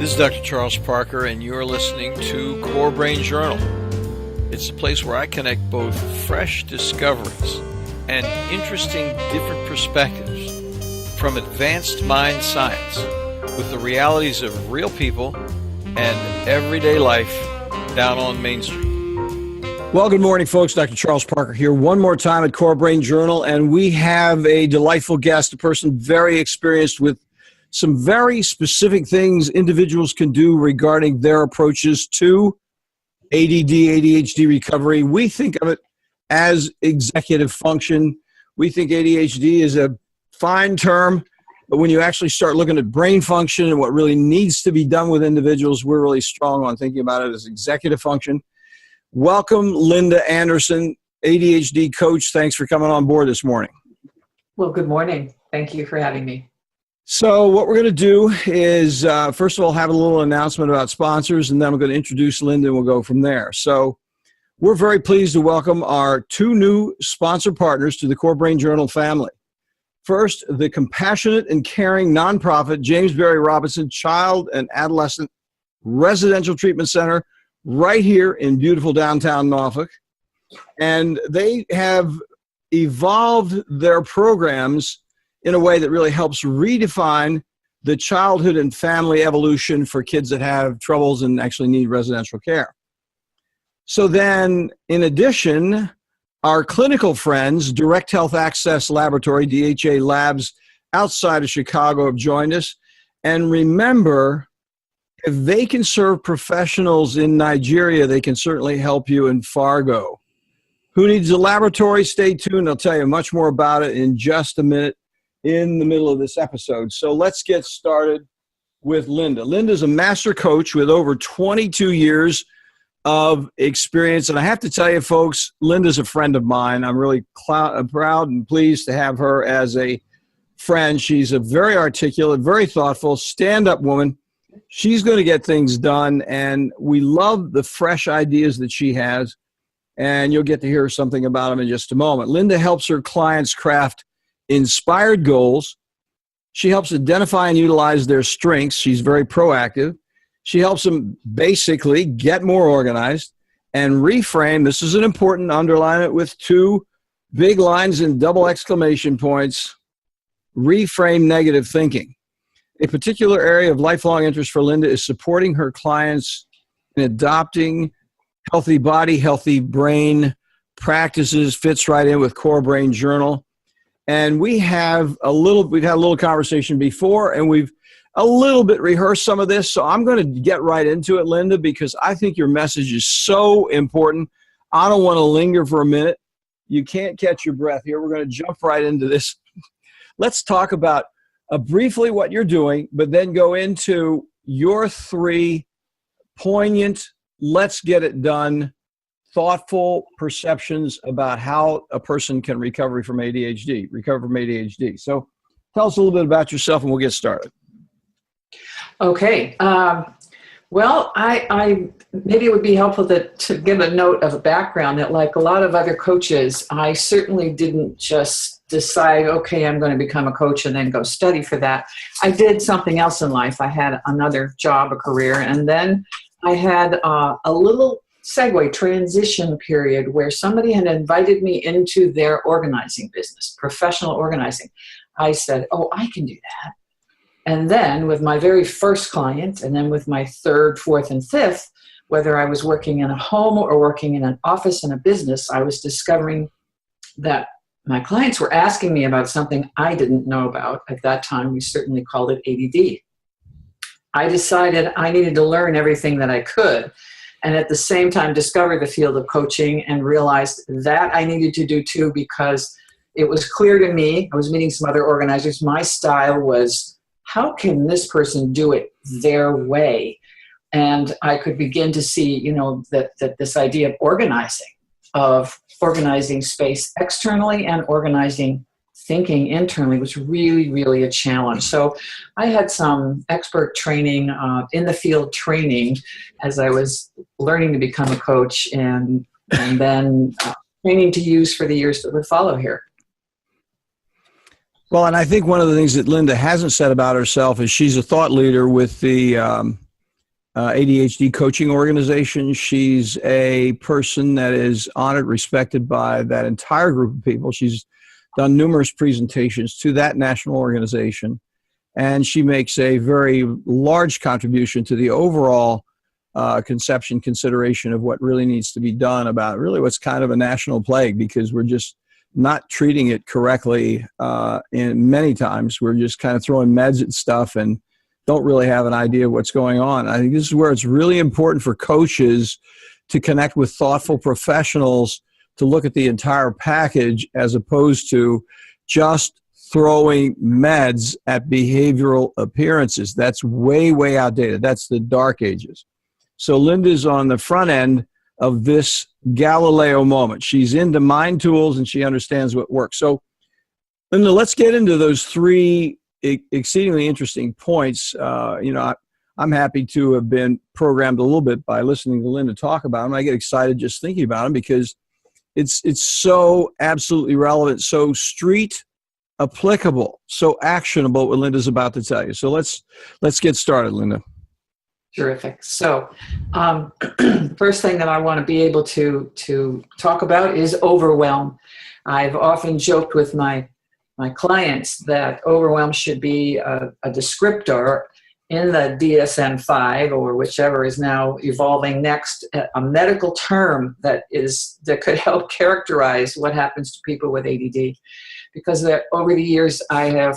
This is Dr. Charles Parker, and you're listening to Core Brain Journal. It's a place where I connect both fresh discoveries and interesting different perspectives from advanced mind science with the realities of real people and everyday life down on Main Street. Well, good morning, folks. Dr. Charles Parker here one more time at Core Brain Journal, and we have a delightful guest, a person very experienced with some very specific things individuals can do regarding their approaches to ADD, ADHD recovery. We think of it as executive function. We think ADHD is a fine term, but when you actually start looking at brain function and what really needs to be done with individuals, we're really strong on thinking about it as executive function. Welcome, Linda Anderson, ADHD coach. Thanks for coming on board this morning. Well, good morning. Thank you for having me. So what we're going to do is, first of all, have a little announcement about sponsors, and then I'm going to introduce Linda, and we'll go from there. So we're very pleased to welcome our two new sponsor partners to the Core Brain Journal family. First, the compassionate and caring nonprofit James Berry Robinson Child and Adolescent Residential Treatment Center right here in beautiful downtown Norfolk. And they have evolved their programs in a way that really helps redefine the childhood and family evolution for kids that have troubles and actually need residential care. So then, in addition, our clinical friends, Direct Health Access Laboratory, DHA Labs, outside of Chicago, have joined us. And remember, if they can serve professionals in Nigeria, they can certainly help you in Fargo. Who needs a laboratory? Stay tuned. I'll tell you much more about it in just a minute in the middle of this episode. So let's get started with Linda. Linda's a master coach with over 22 years of experience. And I have to tell you, folks, Linda's a friend of mine. I'm really proud and pleased to have her as a friend. She's a very articulate, very thoughtful, stand-up woman. She's going to get things done, and we love the fresh ideas that she has, and you'll get to hear something about them in just a moment. Linda helps her clients craft inspired goals. She helps identify and utilize their strengths. She's very proactive. She helps them basically get more organized and reframe. This is an important, underline it with two big lines and double exclamation points. Reframe negative thinking. A particular area of lifelong interest for Linda is supporting her clients in adopting healthy body, healthy brain practices. Fits right in with Core Brain Journal. And we've had a little conversation before, and we've a little bit rehearsed some of this. So I'm going to get right into it, Linda, because I think your message is so important. I don't want to linger for a minute. You can't catch your breath here. We're going to jump right into this. Let's talk about briefly what you're doing, but then go into your three poignant, let's get it done, thoughtful perceptions about how a person can recover from ADHD. So tell us a little bit about yourself and we'll get started. Okay. Well, I maybe it would be helpful to give a note of a background that, like a lot of other coaches, I certainly didn't just decide, okay, I'm going to become a coach and then go study for that. I did something else in life. I had another job, a career, and then I had a little transition period where somebody had invited me into their organizing business, professional organizing. I said, oh, I can do that. And then with my very first client, and then with my third, fourth, and fifth, whether I was working in a home or working in an office in a business, I was discovering that my clients were asking me about something I didn't know about. At that time, we certainly called it ADD. I decided I needed to learn everything that I could, and at the same time discover the field of coaching and realized that I needed to do too, because it was clear to me, I was meeting some other organizers, my style was, how can this person do it their way? And I could begin to see, that this idea of organizing space externally and organizing thinking internally was really, really a challenge. So I had some expert training, in the field training as I was learning to become a coach, and then training to use for the years that would follow here. Well, and I think one of the things that Linda hasn't said about herself is she's a thought leader with the ADHD coaching organization. She's a person that is honored, respected by that entire group of people. She's done numerous presentations to that national organization, and she makes a very large contribution to the overall consideration of what really needs to be done about really what's kind of a national plague, because we're just not treating it correctly. In many times, we're just kind of throwing meds at stuff and don't really have an idea of what's going on. I think this is where it's really important for coaches to connect with thoughtful professionals to look at the entire package as opposed to just throwing meds at behavioral appearances. That's way, way outdated. That's the dark ages. So Linda's on the front end of this Galileo moment. She's into mind tools and she understands what works. So Linda, let's get into those three exceedingly interesting points. I'm happy to have been programmed a little bit by listening to Linda talk about them. I get excited just thinking about them because it's so absolutely relevant, so street applicable, so actionable what Linda's about to tell you. So let's get started, Linda. Terrific. So first thing that I want to be able to talk about is overwhelm. I've often joked with my clients that overwhelm should be a descriptor in the DSM-5 or whichever is now evolving next, a medical term that could help characterize what happens to people with ADD. Because over the years my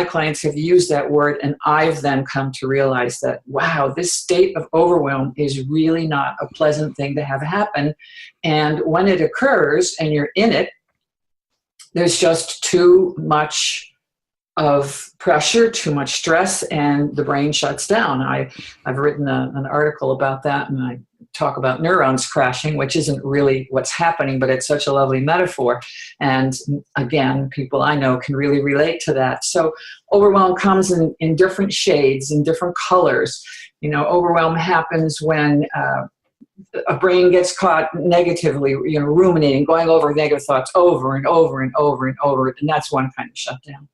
clients have used that word, and I've then come to realize that, wow, this state of overwhelm is really not a pleasant thing to have happen. And when it occurs and you're in it, there's just too much of pressure, too much stress, and the brain shuts down. I've written an article about that, and I talk about neurons crashing, which isn't really what's happening, but it's such a lovely metaphor. And again, people I know can really relate to that. So overwhelm comes in different shades, in different colors. Overwhelm happens when a brain gets caught negatively, ruminating, going over negative thoughts over and over and over and over, and that's one kind of shutdown.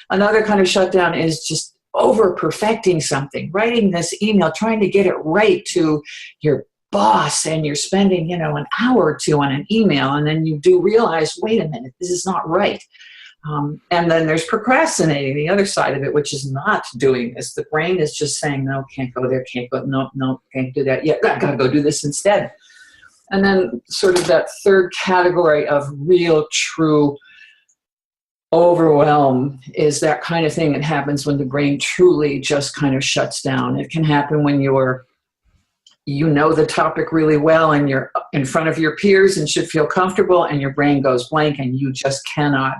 Another kind of shutdown is just over perfecting something, writing this email, trying to get it right to your boss, and you're spending, an hour or two on an email, and then you do realize, wait a minute, this is not right. And then there's procrastinating, the other side of it, which is not doing this. The brain is just saying, no, can't go there, can't go, no, can't do that yet. I gotta go do this instead. And then sort of that third category of real, true overwhelm is that kind of thing that happens when the brain truly just kind of shuts down. It can happen when you know the topic really well and you're in front of your peers and should feel comfortable, and your brain goes blank and you just cannot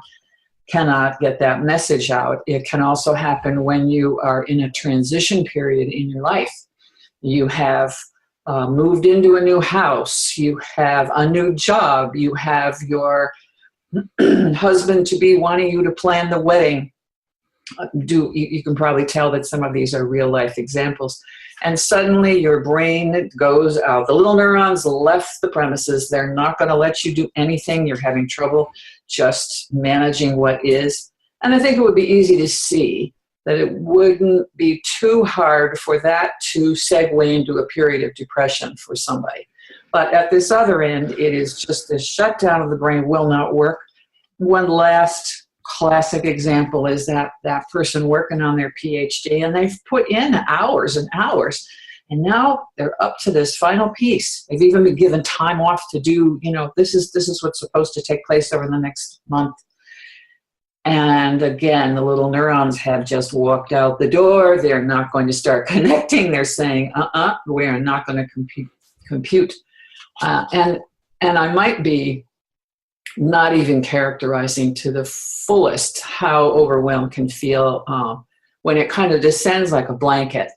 get that message out. It can also happen when you are in a transition period in your life. You have moved into a new house, you have a new job, you have your husband-to-be wanting you to plan the wedding. You can probably tell that some of these are real-life examples. And suddenly your brain goes out. The little neurons left the premises. They're not going to let you do anything. You're having trouble just managing what is. And I think it would be easy to see that it wouldn't be too hard for that to segue into a period of depression for somebody. But at this other end, it is just the shutdown of the brain will not work. One last classic example is that person working on their PhD, and they've put in hours and hours, and now they're up to this final piece. They've even been given time off to do, this is what's supposed to take place over the next month. And again, the little neurons have just walked out the door. They're not going to start connecting. They're saying, we're not going to compute. And I might be not even characterizing to the fullest how overwhelmed can feel when it kind of descends like a blanket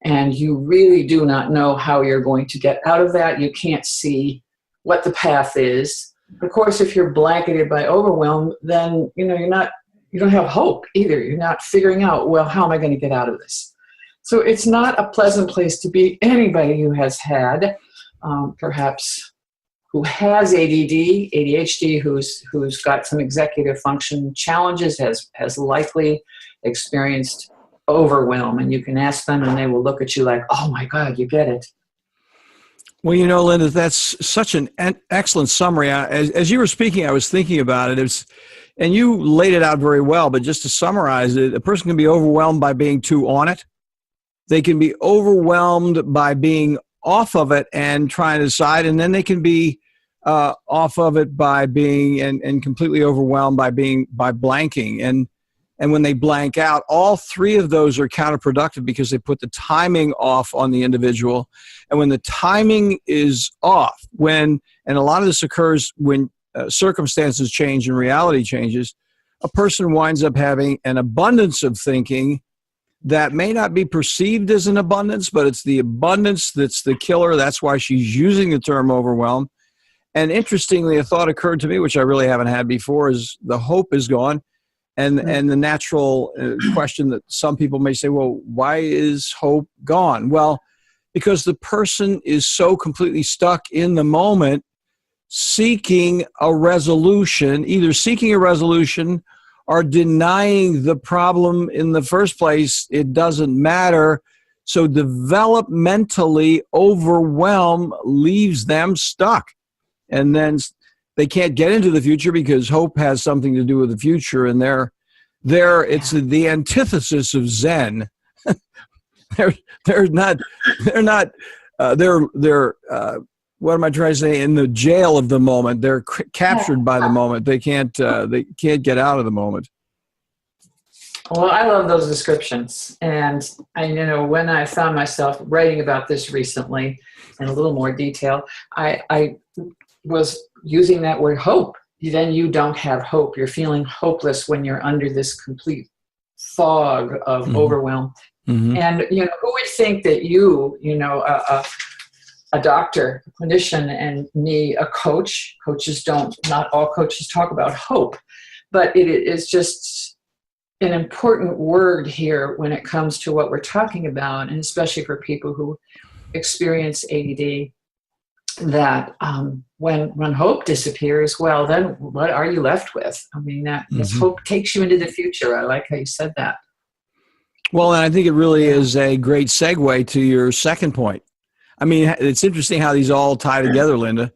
and you really do not know how you're going to get out of that. You can't see what the path is. Of course, if you're blanketed by overwhelm, then you don't have hope either. You're not figuring out, well, how am I going to get out of this? So it's not a pleasant place to be. Anybody who has had perhaps who has ADD, ADHD, who's got some executive function challenges, has likely experienced overwhelm, and you can ask them and they will look at you like, oh my God, you get it. Well, Linda, that's such an excellent summary. As you were speaking, I was thinking about it. And you laid it out very well, but just to summarize it, a person can be overwhelmed by being too on it. They can be overwhelmed by being off of it and trying to decide, and then they can be off of it by being and completely overwhelmed by blanking. And when they blank out, all three of those are counterproductive because they put the timing off on the individual. And when the timing is off, and a lot of this occurs when circumstances change and reality changes, a person winds up having an abundance of thinking that may not be perceived as an abundance, but it's the abundance that's the killer. That's why she's using the term overwhelm. And interestingly, a thought occurred to me, which I really haven't had before, is the hope is gone. And the natural question that some people may say, well, why is hope gone? Well, because the person is so completely stuck in the moment, seeking a resolution, either seeking a resolution or denying the problem in the first place. It doesn't matter. So developmentally, overwhelm leaves them stuck. And then they can't get into the future because hope has something to do with the future. And it's the antithesis of Zen. They're what am I trying to say? In the jail of the moment, they're captured by the moment. They can't get out of the moment. Well, I love those descriptions. And when I found myself writing about this recently in a little more detail, I was using that word hope. Then you don't have hope. You're feeling hopeless when you're under this complete fog of overwhelm. Mm-hmm. And, who would think that a doctor, a clinician, and me, a coach, not all coaches talk about hope, but it is just an important word here when it comes to what we're talking about, and especially for people who experience ADD, that when hope disappears, well, then what are you left with? I mean, this hope takes you into the future. I like how you said that. Well, and I think it really is a great segue to your second point. I mean, it's interesting how these all tie together, Linda.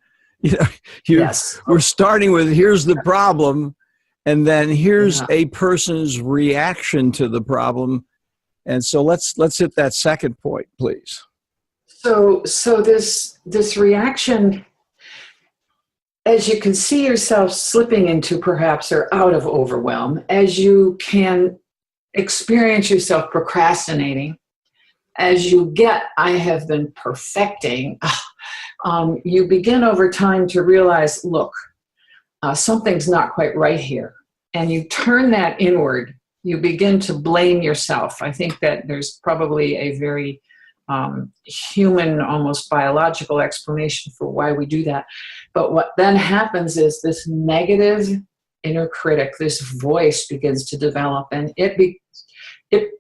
Yes. We're starting with here's the problem, and then here's a person's reaction to the problem. And so let's hit that second point, please. So this reaction, as you can see yourself slipping into perhaps or out of overwhelm, as you can experience yourself procrastinating, as you I have been perfecting, you begin over time to realize, look, something's not quite right here. And you turn that inward. You begin to blame yourself. I think that there's probably a very human, almost biological explanation for why we do that. But what then happens is this negative inner critic, this voice begins to develop, and it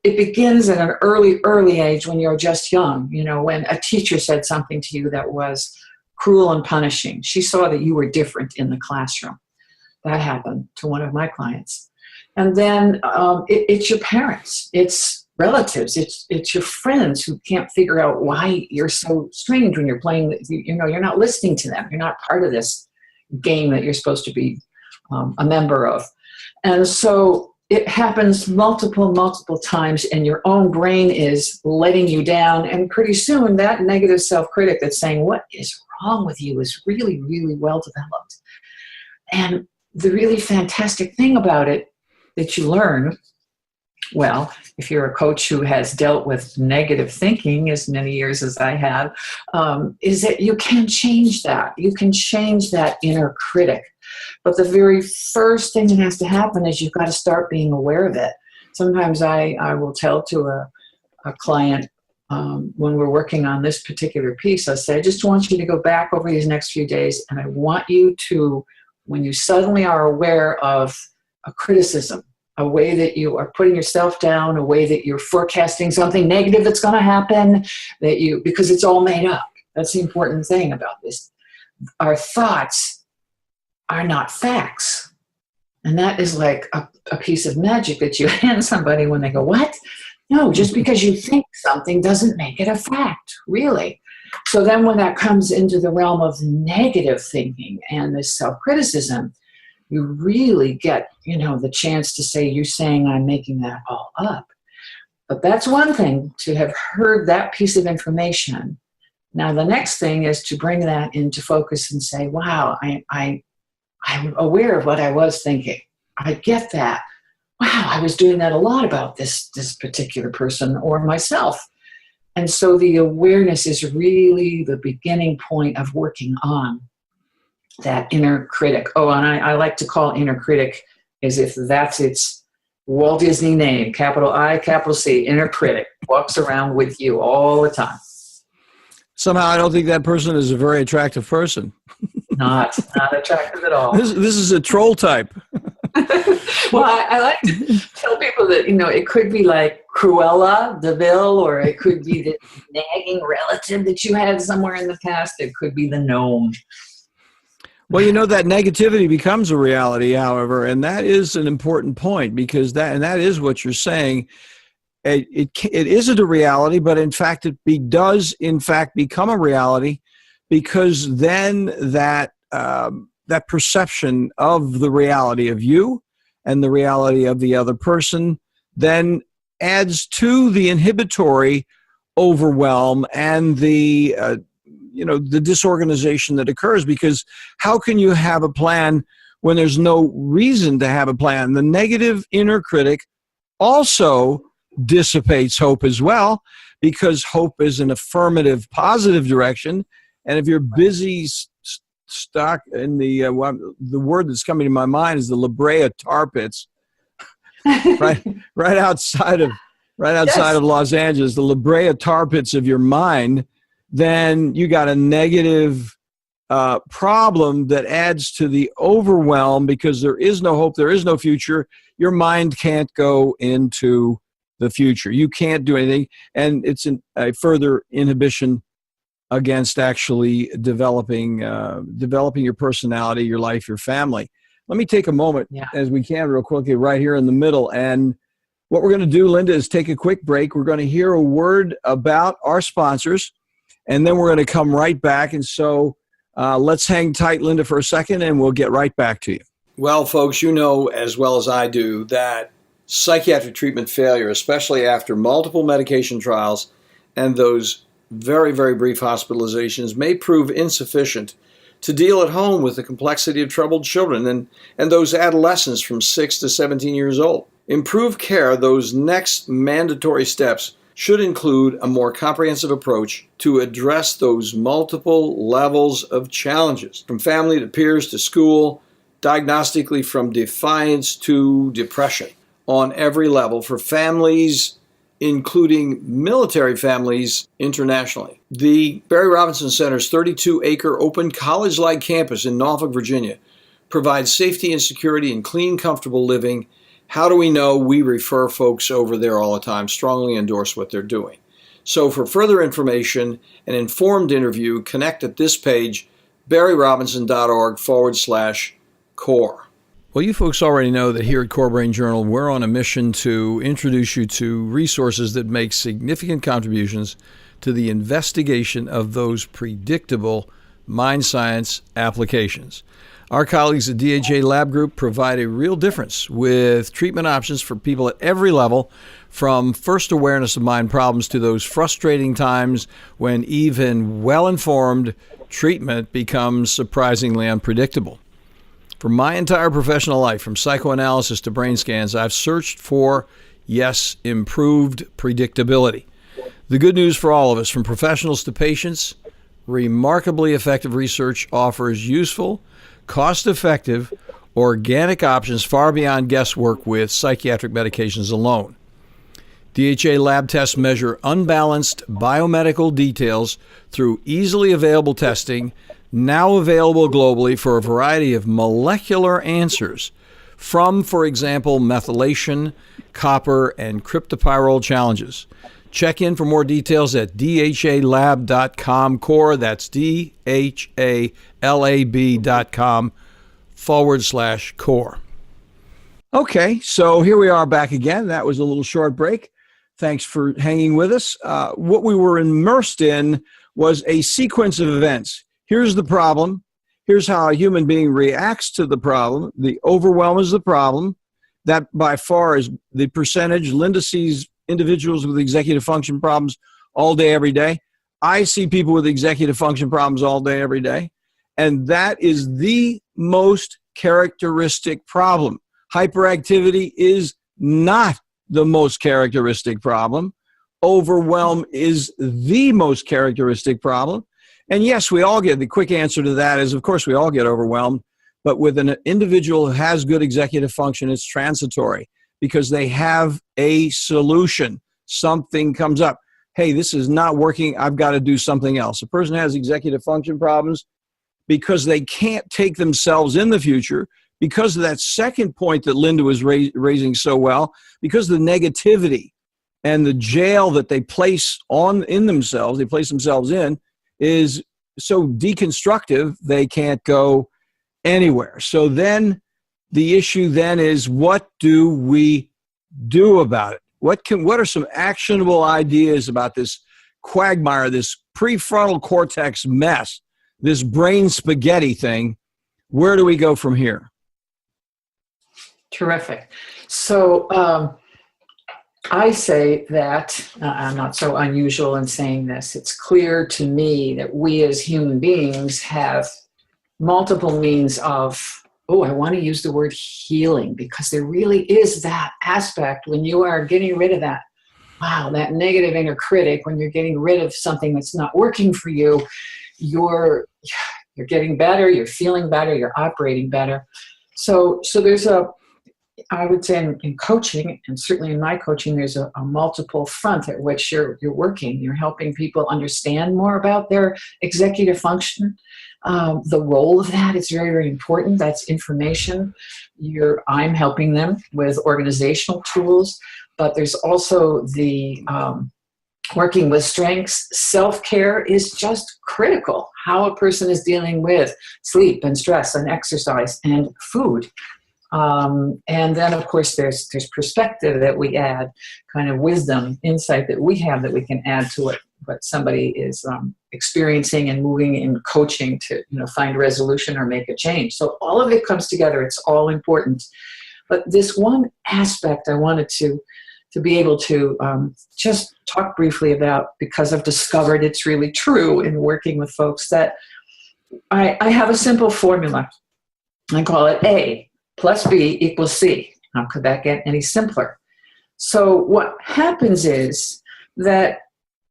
begins at an early age when you're just young. When a teacher said something to you that was cruel and punishing, she saw that you were different in the classroom. That happened to one of my clients. And then it's your parents, it's relatives, it's your friends who can't figure out why you're so strange when you're playing. You're not listening to them. You're not part of this game that you're supposed to be a member of. And so it happens multiple times, and your own brain is letting you down. And pretty soon that negative self-critic that's saying, what is wrong with you, is really, really well developed. And the really fantastic thing about it that you learn, well, if you're a coach who has dealt with negative thinking as many years as I have, is that you can change that. You can change that inner critic. But the very first thing that has to happen is you've got to start being aware of it. Sometimes I will tell to a client when we're working on this particular piece, I say, I just want you to go back over these next few days, and I want you to, when you suddenly are aware of a criticism, a way that you are putting yourself down, a way that you're forecasting something negative that's going to happen, because it's all made up. That's the important thing about this. Our thoughts are not facts. And that is like a piece of magic that you hand somebody when they go, what? No, just because you think something doesn't make it a fact, really. So then when that comes into the realm of negative thinking and this self-criticism, you really get, the chance to say, you're saying I'm making that all up. But that's one thing, to have heard that piece of information. Now, the next thing is to bring that into focus and say, wow, I'm aware of what I was thinking. I get that. Wow, I was doing that a lot about this particular person or myself. And so the awareness is really the beginning point of working on that inner critic. Oh, and I like to call inner critic as if that's its Walt Disney name, capital I, capital C, inner critic, walks around with you all the time. Somehow I don't think that person is a very attractive person. Not attractive at all. This is a troll type. Well, I like to tell people that, it could be like Cruella de Vil, or it could be the nagging relative that you had somewhere in the past. It could be the gnome. Well, that negativity becomes a reality, however, and that is an important point, because that is what you're saying. It isn't a reality, but in fact, does become a reality, because then that perception of the reality of you and the reality of the other person then adds to the inhibitory overwhelm and the disorganization that occurs. Because how can you have a plan when there's no reason to have a plan? The negative inner critic also dissipates hope as well, because hope is an affirmative, positive direction. And if you're busy stuck in the word that's coming to my mind is the La Brea tar pits, right outside of Los Angeles, the La Brea tar pits of your mind, then you got a negative problem that adds to the overwhelm, because there is no hope, there is no future. Your mind can't go into the future. You can't do anything, and it's a further inhibition against actually developing your personality, your life, your family. Let me take a moment, as we can, real quickly, right here in the middle. And what we're going to do, Linda, is take a quick break. We're going to hear a word about our sponsors, and then we're going to come right back. And so let's hang tight, Linda, for a second, and we'll get right back to you. Well, folks, you know as well as I do that psychiatric treatment failure, especially after multiple medication trials and those very, very brief hospitalizations, may prove insufficient to deal at home with the complexity of troubled children and those adolescents from 6 to 17 years old. Improved care, those next mandatory steps, should include a more comprehensive approach to address those multiple levels of challenges, from family to peers to school, diagnostically from defiance to depression, on every level for families, including military families internationally. The Barry Robinson Center's 32-acre open college-like campus in Norfolk, Virginia, provides safety and security and clean, comfortable living. How do we know? We refer folks over there all the time, strongly endorse what they're doing. So for further information, an informed interview, connect at this page, barryrobinson.org/core. Well, you folks already know that here at Core Brain Journal, we're on a mission to introduce you to resources that make significant contributions to the investigation of those predictable mind science applications. Our colleagues at DHA Lab Group provide a real difference with treatment options for people at every level, from first awareness of mind problems to those frustrating times when even well-informed treatment becomes surprisingly unpredictable. For my entire professional life, from psychoanalysis to brain scans, I've searched for, improved predictability. The good news for all of us, from professionals to patients, remarkably effective research offers useful, cost-effective, organic options far beyond guesswork with psychiatric medications alone. DHA lab tests measure unbalanced biomedical details through easily available testing, now available globally for a variety of molecular answers from, for example, methylation, copper, and cryptopyrrole challenges. Check in for more details at dhalab.com core. That's dhalab.com/core. Okay, so here we are back again. That was a little short break. Thanks for hanging with us. What we were immersed in was a sequence of events. Here's the problem. Here's how a human being reacts to the problem. The overwhelm is the problem. That by far is the percentage. Linda sees individuals with executive function problems all day, every day. I see people with executive function problems all day, every day. And that is the most characteristic problem. Hyperactivity is not the most characteristic problem. Overwhelm is the most characteristic problem. And yes, we all get, the quick answer to that is, of course, we all get overwhelmed. But with an individual who has good executive function, it's transitory because they have a solution. Something comes up. Hey, this is not working. I've got to do something else. A person has executive function problems because they can't take themselves in the future, because of that second point that Linda was raising so well, because of the negativity and the jail that they place in themselves, they place themselves in, is so deconstructive, they can't go anywhere. So then the issue then is, what do we do about it? What are some actionable ideas about this quagmire, this prefrontal cortex mess, this brain spaghetti thing? Where do we go from here? Terrific. So I say that, I'm not so unusual in saying this, it's clear to me that we as human beings have multiple means of, I want to use the word healing, because there really is that aspect when you are getting rid of that, that negative inner critic, when you're getting rid of something that's not working for you, you're getting better, you're feeling better, you're operating better. So there's I would say in coaching, and certainly in my coaching, there's a multiple front at which you're working. You're helping people understand more about their executive function. The role of that is very, very important. That's information. I'm helping them with organizational tools, but there's also the working with strengths. Self-care is just critical. How a person is dealing with sleep and stress and exercise and food. And then, of course, there's perspective that we add, kind of wisdom, insight that we have that we can add to what somebody is experiencing and moving in coaching to find resolution or make a change. So all of it comes together. It's all important. But this one aspect I wanted to be able to just talk briefly about, because I've discovered it's really true in working with folks, that I have a simple formula. I call it A plus B equals C. How could that get any simpler? So what happens is that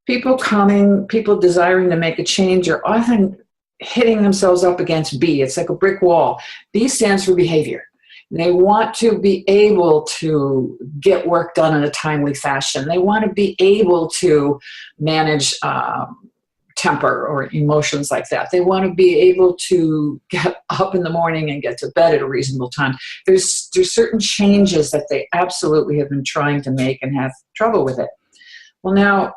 people desiring to make a change are often hitting themselves up against B. It's like a brick wall. B stands for behavior. They want to be able to get work done in a timely fashion. They want to be able to manage temper or emotions like that. They want to be able to get up in the morning and get to bed at a reasonable time. There's certain changes that they absolutely have been trying to make and have trouble with it. Well, now,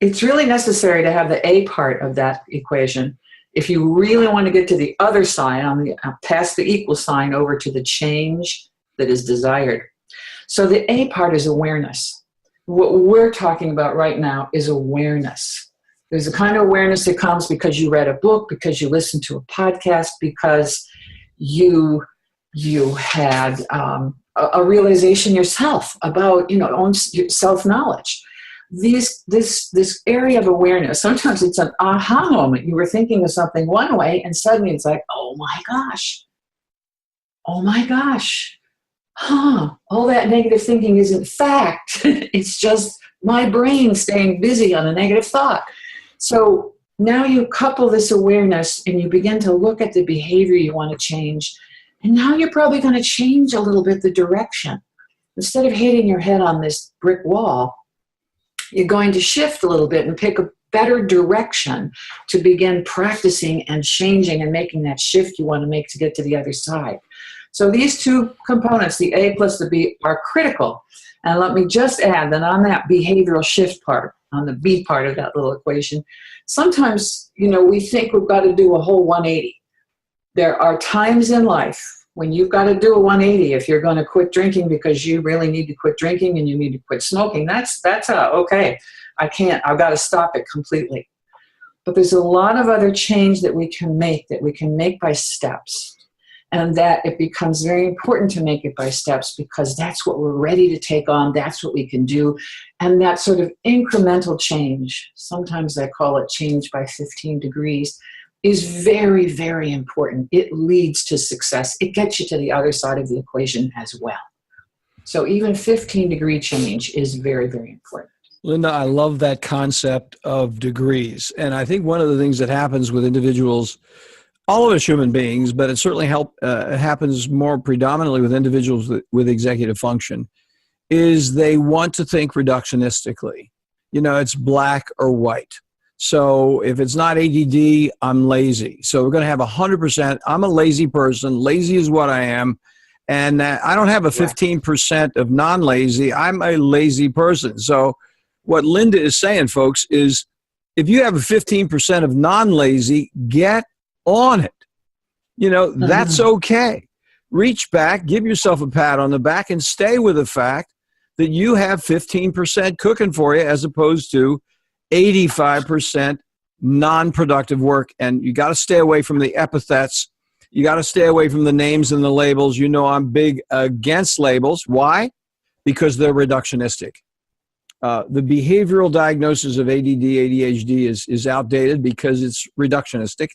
it's really necessary to have the A part of that equation if you really want to get to the other side, past the equal sign over to the change that is desired. So the A part is awareness. What we're talking about right now is awareness. There's a kind of awareness that comes because you read a book, because you listened to a podcast, because you had a realization yourself about own self-knowledge. This area of awareness, sometimes it's an aha moment. You were thinking of something one way, and suddenly it's like, oh my gosh, all that negative thinking isn't fact. It's just my brain staying busy on a negative thought. So now you couple this awareness and you begin to look at the behavior you want to change. And now you're probably going to change a little bit the direction. Instead of hitting your head on this brick wall, you're going to shift a little bit and pick a better direction to begin practicing and changing and making that shift you want to make to get to the other side. So these two components, the A plus the B, are critical. And let me just add that on that behavioral shift part, on the B part of that little equation, sometimes, we think we've got to do a whole 180. There are times in life when you've got to do a 180, if you're going to quit drinking because you really need to quit drinking and you need to quit smoking, that's okay. I've got to stop it completely. But there's a lot of other change that we can make by steps. And that it becomes very important to make it by steps because that's what we're ready to take on. That's what we can do. And that sort of incremental change, sometimes I call it change by 15 degrees, is very, very important. It leads to success. It gets you to the other side of the equation as well. So even 15-degree change is very, very important. Linda, I love that concept of degrees. And I think one of the things that happens with individuals, all of us human beings, but it certainly happens more predominantly with individuals with executive function, is they want to think reductionistically. It's black or white. So if it's not ADD, I'm lazy. So we're going to have 100%. I'm a lazy person. Lazy is what I am. And I don't have a 15% of non-lazy. I'm a lazy person. So what Linda is saying, folks, is if you have a 15% of non-lazy, get on it. That's okay. Reach back, give yourself a pat on the back, and stay with the fact that you have 15% cooking for you as opposed to 85% non-productive work. And you got to stay away from the epithets. You got to stay away from the names and the labels. I'm big against labels. Why? Because they're reductionistic. The behavioral diagnosis of ADD, ADHD is outdated because it's reductionistic,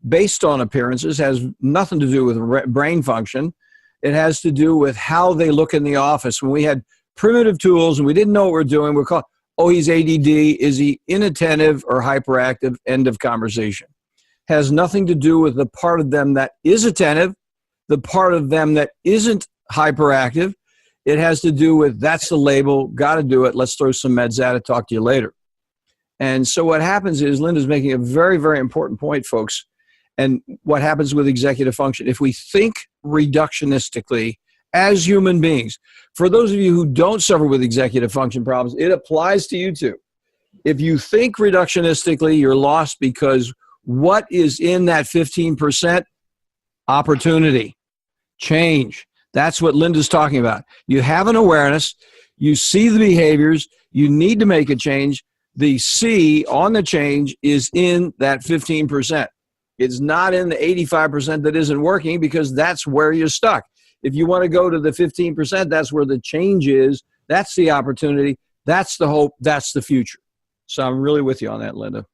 based on appearances, has nothing to do with brain function. It has to do with how they look in the office. When we had primitive tools and we didn't know what we're doing, we're called, oh, he's ADD, is he inattentive or hyperactive? End of conversation. Has nothing to do with the part of them that is attentive, the part of them that isn't hyperactive. It has to do with, that's the label, got to do it, let's throw some meds at it, talk to you later. And so what happens is, Linda's making a very, very important point, folks. And what happens with executive function, if we think reductionistically as human beings, for those of you who don't suffer with executive function problems, it applies to you too. If you think reductionistically, you're lost, because what is in that 15%? Opportunity, change. That's what Linda's talking about. You have an awareness, you see the behaviors, you need to make a change. The C on the change is in that 15%. It's not in the 85% that isn't working, because that's where you're stuck. If you want to go to the 15%, that's where the change is. That's the opportunity. That's the hope. That's the future. So I'm really with you on that, Linda.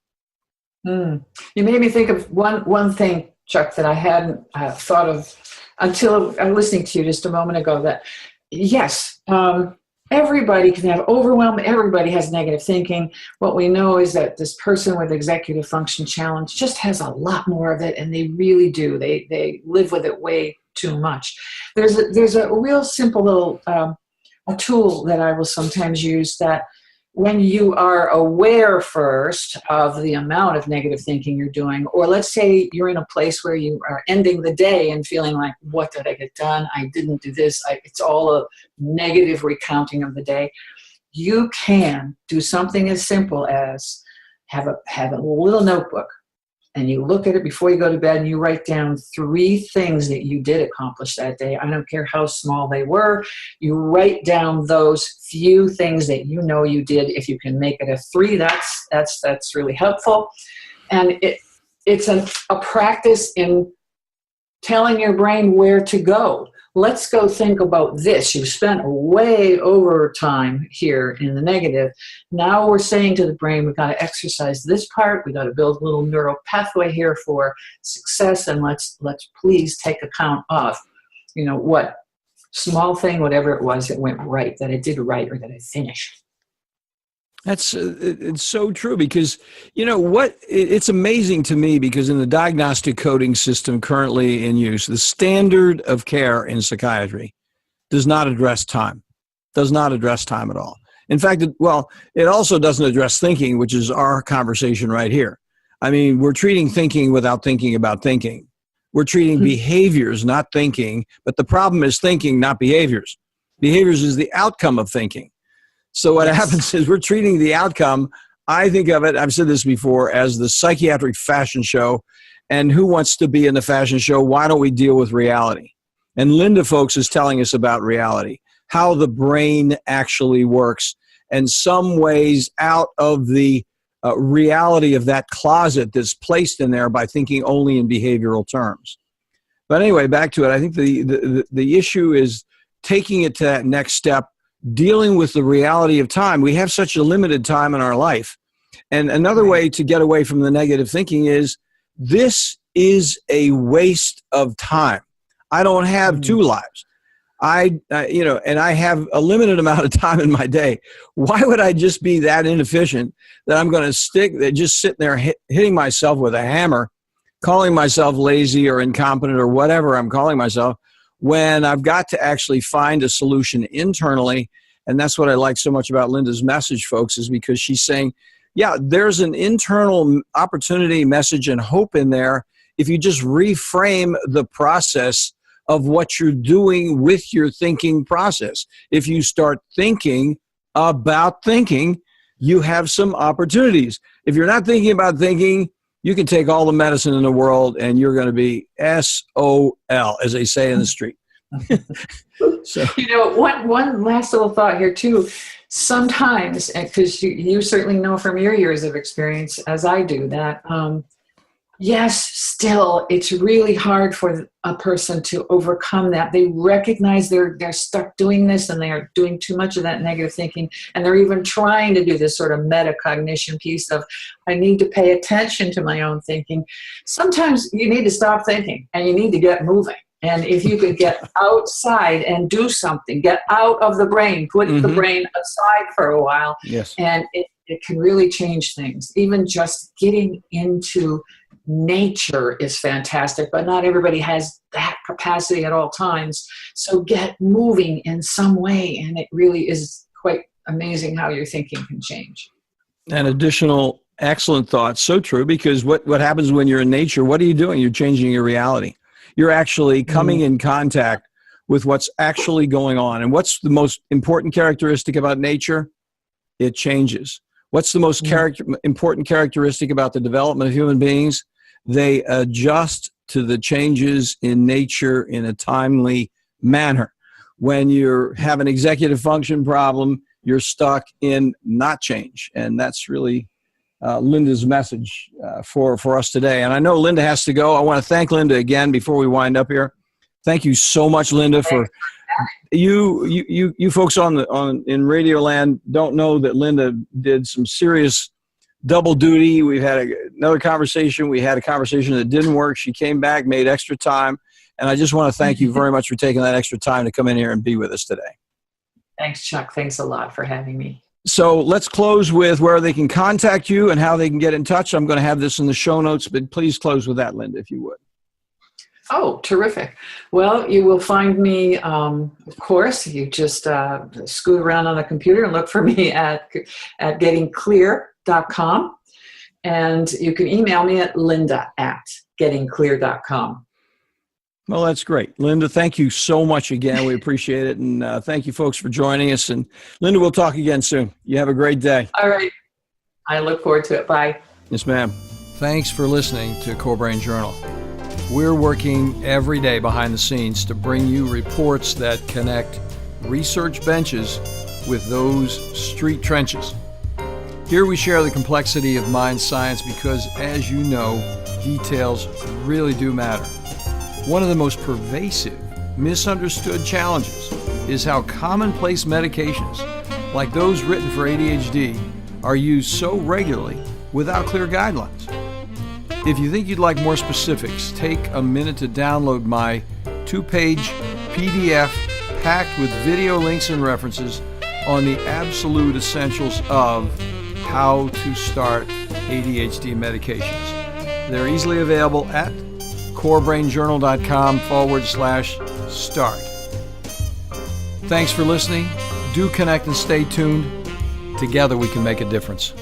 You made me think of one thing, Chuck, that I hadn't thought of until I'm listening to you just a moment ago, that yes, everybody can have overwhelm. Everybody has negative thinking. What we know is that this person with executive function challenge just has a lot more of it, and they really do. They live with it way too much. There's a real simple little a tool that I will sometimes use, that when you are aware first of the amount of negative thinking you're doing, or let's say you're in a place where you are ending the day and feeling like, what did I get done? I didn't do this. It's all a negative recounting of the day. You can do something as simple as have a little notebook, and you look at it before you go to bed, and you write down 3 things that you did accomplish that day. I don't care how small they were. You write down those few things that you know you did. If you can make it a 3, that's really helpful. And it's a practice in telling your brain where to go. Let's go think about this. You've spent way over time here in the negative. Now we're saying to the brain, we've got to exercise this part. We've got to build a little neural pathway here for success. And let's please take account of, what small thing, whatever it was that went right, that I did right, or that I finished. That's it's so true, because it's amazing to me, because in the diagnostic coding system currently in use, the standard of care in psychiatry does not address time at all. In fact, it also doesn't address thinking, which is our conversation right here. I mean, we're treating thinking without thinking about thinking. We're treating behaviors, not thinking, but the problem is thinking, not behaviors. Behaviors is the outcome of thinking. So what happens is we're treating the outcome. I think of it, I've said this before, as the psychiatric fashion show. And who wants to be in the fashion show? Why don't we deal with reality? And Linda, folks, is telling us about reality, how the brain actually works, and some ways out of the reality of that closet that's placed in there by thinking only in behavioral terms. But anyway, back to it. I think the issue is taking it to that next step, dealing with the reality of time. We have such a limited time in our life. And another way to get away from the negative thinking is, this is a waste of time. I don't have two lives. And I have a limited amount of time in my day. Why would I just be that inefficient that I'm going to just sitting there hitting myself with a hammer, calling myself lazy or incompetent or whatever I'm calling myself, when I've got to actually find a solution internally? And that's what I like so much about Linda's message, folks, is because she's saying, yeah, there's an internal opportunity, message, and hope in there if you just reframe the process of what you're doing with your thinking process. If you start thinking about thinking, you have some opportunities. If you're not thinking about thinking, you can take all the medicine in the world and you're going to be SOL, as they say in the street. So, one last little thought here too. Sometimes, because you certainly know from your years of experience, as I do, that yes, still, it's really hard for a person to overcome that. They recognize they're stuck doing this and they're doing too much of that negative thinking. And they're even trying to do this sort of metacognition piece of, I need to pay attention to my own thinking. Sometimes you need to stop thinking and you need to get moving. And if you could get outside and do something, get out of the brain, put the brain aside for a while, yes, and it can really change things. Even just getting into nature is fantastic, but not everybody has that capacity at all times. So get moving in some way, and it really is quite amazing how your thinking can change. An additional excellent thought. So true, because what happens when you're in nature, what are you doing? You're changing your reality. You're actually coming in contact with what's actually going on. And what's the most important characteristic about nature? It changes. What's the most important characteristic about the development of human beings? They adjust to the changes in nature in a timely manner. When you have an executive function problem, you're stuck in not change. And that's really Linda's message for us today. And I know Linda has to go. I want to thank Linda again before we wind up here. Thank you so much, Linda, for you folks in Radio Land don't know that Linda did some serious double duty. We've had another conversation. We had a conversation that didn't work. She came back, made extra time. And I just want to thank you very much for taking that extra time to come in here and be with us today. Thanks, Chuck. Thanks a lot for having me. So let's close with where they can contact you and how they can get in touch. I'm going to have this in the show notes, but please close with that, Linda, if you would. Oh, terrific. Well, you will find me, of course, you just scoot around on the computer and look for me at gettingclear.com. And you can email me at linda@gettingclear.com. Well, that's great. Linda, thank you so much again. We appreciate it. And thank you, folks, for joining us. And Linda, we'll talk again soon. You have a great day. All right. I look forward to it. Bye. Yes, ma'am. Thanks for listening to Core Brain Journal. We're working every day behind the scenes to bring you reports that connect research benches with those street trenches. Here we share the complexity of mind science because, as you know, details really do matter. One of the most pervasive, misunderstood challenges is how commonplace medications, like those written for ADHD, are used so regularly without clear guidelines. If you think you'd like more specifics, take a minute to download my 2-page PDF packed with video links and references on the absolute essentials of how to start ADHD medications. They're easily available at corebrainjournal.com/start. Thanks for listening. Do connect and stay tuned. Together we can make a difference.